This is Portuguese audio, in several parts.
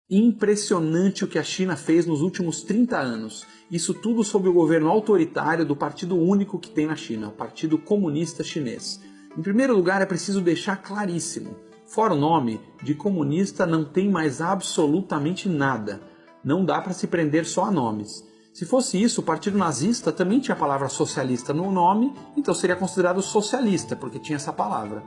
Impressionante o que a China fez nos últimos 30 anos. Isso tudo sob o governo autoritário do partido único que tem na China, o Partido Comunista Chinês. Em primeiro lugar, é preciso deixar claríssimo. Fora o nome, de comunista não tem mais absolutamente nada. Não dá para se prender só a nomes. Se fosse isso, o Partido Nazista também tinha a palavra socialista no nome, então seria considerado socialista, porque tinha essa palavra.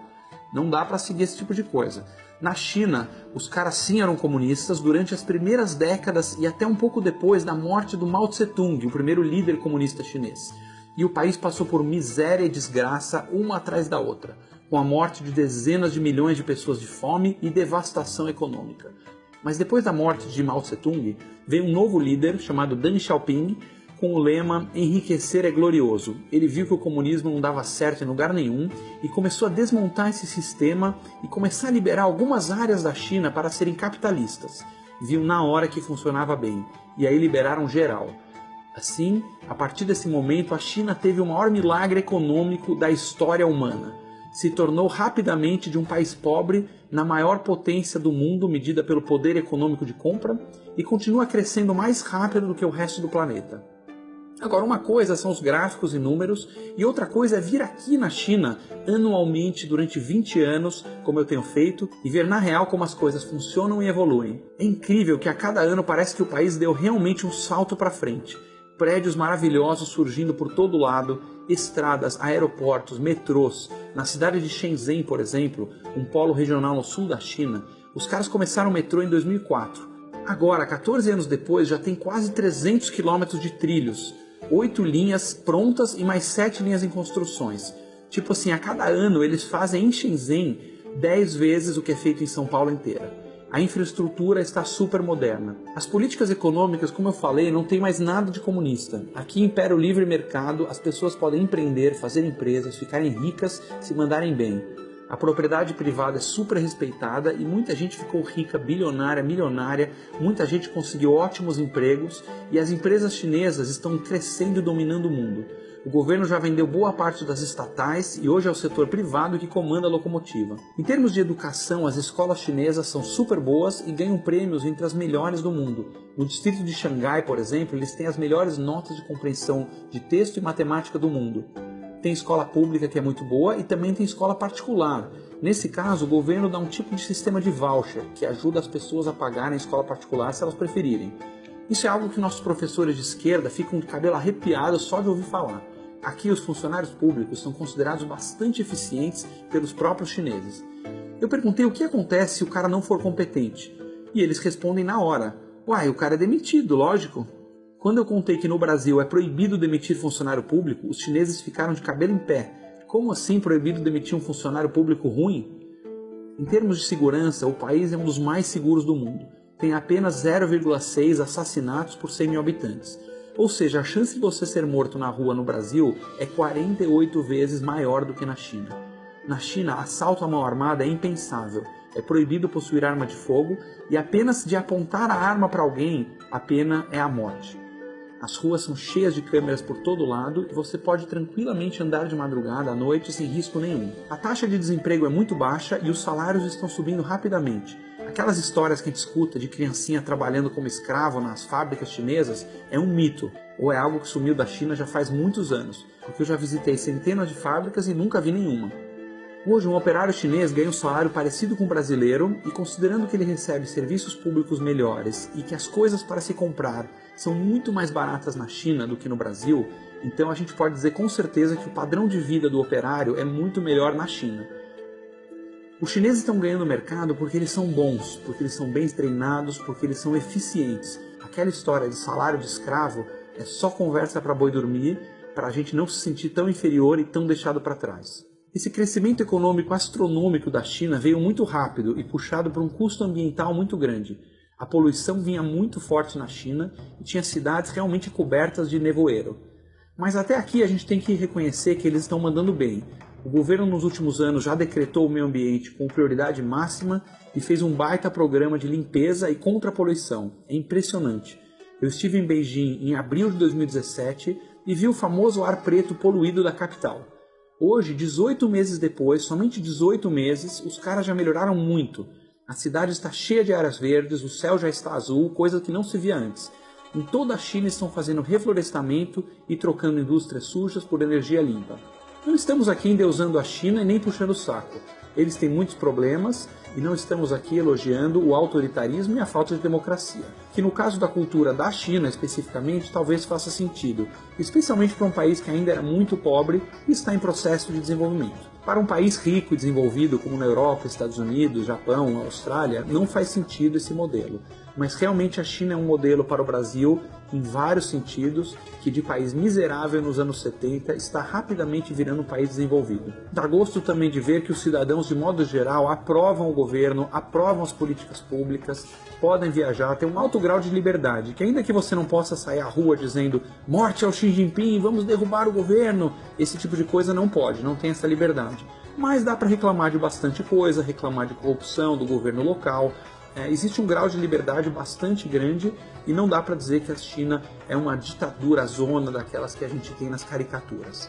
Não dá para seguir esse tipo de coisa. Na China, os caras sim eram comunistas durante as primeiras décadas e até um pouco depois da morte do Mao Tse-tung, o primeiro líder comunista chinês. E o país passou por miséria e desgraça uma atrás da outra, com a morte de dezenas de milhões de pessoas de fome e devastação econômica. Mas depois da morte de Mao Tse-tung, veio um novo líder chamado Deng Xiaoping, com o lema "enriquecer é glorioso". Ele viu que o comunismo não dava certo em lugar nenhum e começou a desmontar esse sistema e começar a liberar algumas áreas da China para serem capitalistas. Viu na hora que funcionava bem, e aí liberaram geral. Assim, a partir desse momento, a China teve o maior milagre econômico da história humana. Se tornou rapidamente de um país pobre na maior potência do mundo medida pelo poder econômico de compra e continua crescendo mais rápido do que o resto do planeta. Agora, uma coisa são os gráficos e números, e outra coisa é vir aqui na China anualmente durante 20 anos, como eu tenho feito, e ver na real como as coisas funcionam e evoluem. É incrível que a cada ano parece que o país deu realmente um salto para frente. Prédios maravilhosos surgindo por todo lado, estradas, aeroportos, metrôs. Na cidade de Shenzhen, por exemplo, um polo regional no sul da China, os caras começaram o metrô em 2004. Agora, 14 anos depois, já tem quase 300 quilômetros de trilhos. 8 linhas prontas e mais 7 linhas em construções. Tipo assim, a cada ano eles fazem em Shenzhen 10 vezes o que é feito em São Paulo inteira. A infraestrutura está super moderna. As políticas econômicas, como eu falei, não tem mais nada de comunista. Aqui impera o livre mercado, as pessoas podem empreender, fazer empresas, ficarem ricas, se mandarem bem. A propriedade privada é super respeitada e muita gente ficou rica, bilionária, milionária, muita gente conseguiu ótimos empregos e as empresas chinesas estão crescendo e dominando o mundo. O governo já vendeu boa parte das estatais e hoje é o setor privado que comanda a locomotiva. Em termos de educação, as escolas chinesas são super boas e ganham prêmios entre as melhores do mundo. No distrito de Xangai, por exemplo, eles têm as melhores notas de compreensão de texto e matemática do mundo. Tem escola pública que é muito boa e também tem escola particular. Nesse caso, o governo dá um tipo de sistema de voucher, que ajuda as pessoas a pagarem a escola particular se elas preferirem. Isso é algo que nossos professores de esquerda ficam de cabelo arrepiado só de ouvir falar. Aqui os funcionários públicos são considerados bastante eficientes pelos próprios chineses. Eu perguntei o que acontece se o cara não for competente. E eles respondem na hora. Uai, o cara é demitido, lógico. Quando eu contei que no Brasil é proibido demitir funcionário público, os chineses ficaram de cabelo em pé. Como assim proibido demitir um funcionário público ruim? Em termos de segurança, o país é um dos mais seguros do mundo. Tem apenas 0,6 assassinatos por 100 mil habitantes. Ou seja, a chance de você ser morto na rua no Brasil é 48 vezes maior do que na China. Na China, assalto à mão armada é impensável. É proibido possuir arma de fogo e apenas de apontar a arma para alguém, a pena é a morte. As ruas são cheias de câmeras por todo lado e você pode tranquilamente andar de madrugada à noite sem risco nenhum. A taxa de desemprego é muito baixa e os salários estão subindo rapidamente. Aquelas histórias que a gente escuta de criancinha trabalhando como escravo nas fábricas chinesas é um mito, ou é algo que sumiu da China já faz muitos anos, porque eu já visitei centenas de fábricas e nunca vi nenhuma. Hoje, um operário chinês ganha um salário parecido com o brasileiro e, considerando que ele recebe serviços públicos melhores e que as coisas para se comprar são muito mais baratas na China do que no Brasil, então a gente pode dizer com certeza que o padrão de vida do operário é muito melhor na China. Os chineses estão ganhando mercado porque eles são bons, porque eles são bem treinados, porque eles são eficientes. Aquela história de salário de escravo é só conversa para boi dormir, para a gente não se sentir tão inferior e tão deixado para trás. Esse crescimento econômico astronômico da China veio muito rápido e puxado por um custo ambiental muito grande. A poluição vinha muito forte na China e tinha cidades realmente cobertas de nevoeiro. Mas até aqui a gente tem que reconhecer que eles estão mandando bem. O governo nos últimos anos já decretou o meio ambiente com prioridade máxima e fez um baita programa de limpeza e contra a poluição. É impressionante. Eu estive em Beijing em abril de 2017 e vi o famoso ar preto poluído da capital. Hoje, 18 meses depois, somente 18 meses, os caras já melhoraram muito. A cidade está cheia de áreas verdes, o céu já está azul, coisa que não se via antes. Em toda a China estão fazendo reflorestamento e trocando indústrias sujas por energia limpa. Não estamos aqui endeusando a China e nem puxando o saco. Eles têm muitos problemas e não estamos aqui elogiando o autoritarismo e a falta de democracia, que no caso da cultura da China especificamente talvez faça sentido, especialmente para um país que ainda era muito pobre e está em processo de desenvolvimento. Para um país rico e desenvolvido como na Europa, Estados Unidos, Japão, Austrália, não faz sentido esse modelo. Mas realmente a China é um modelo para o Brasil em vários sentidos, que de país miserável nos anos 70 está rapidamente virando um país desenvolvido. Dá gosto também de ver que os cidadãos, de modo geral, aprovam o governo, aprovam as políticas públicas, podem viajar, têm um alto grau de liberdade, que ainda que você não possa sair à rua dizendo morte ao Xi Jinping, vamos derrubar o governo, esse tipo de coisa não pode, não tem essa liberdade. Mas dá para reclamar de bastante coisa, reclamar de corrupção do governo local. Existe um grau de liberdade bastante grande e não dá para dizer que a China é uma ditadura zona daquelas que a gente tem nas caricaturas.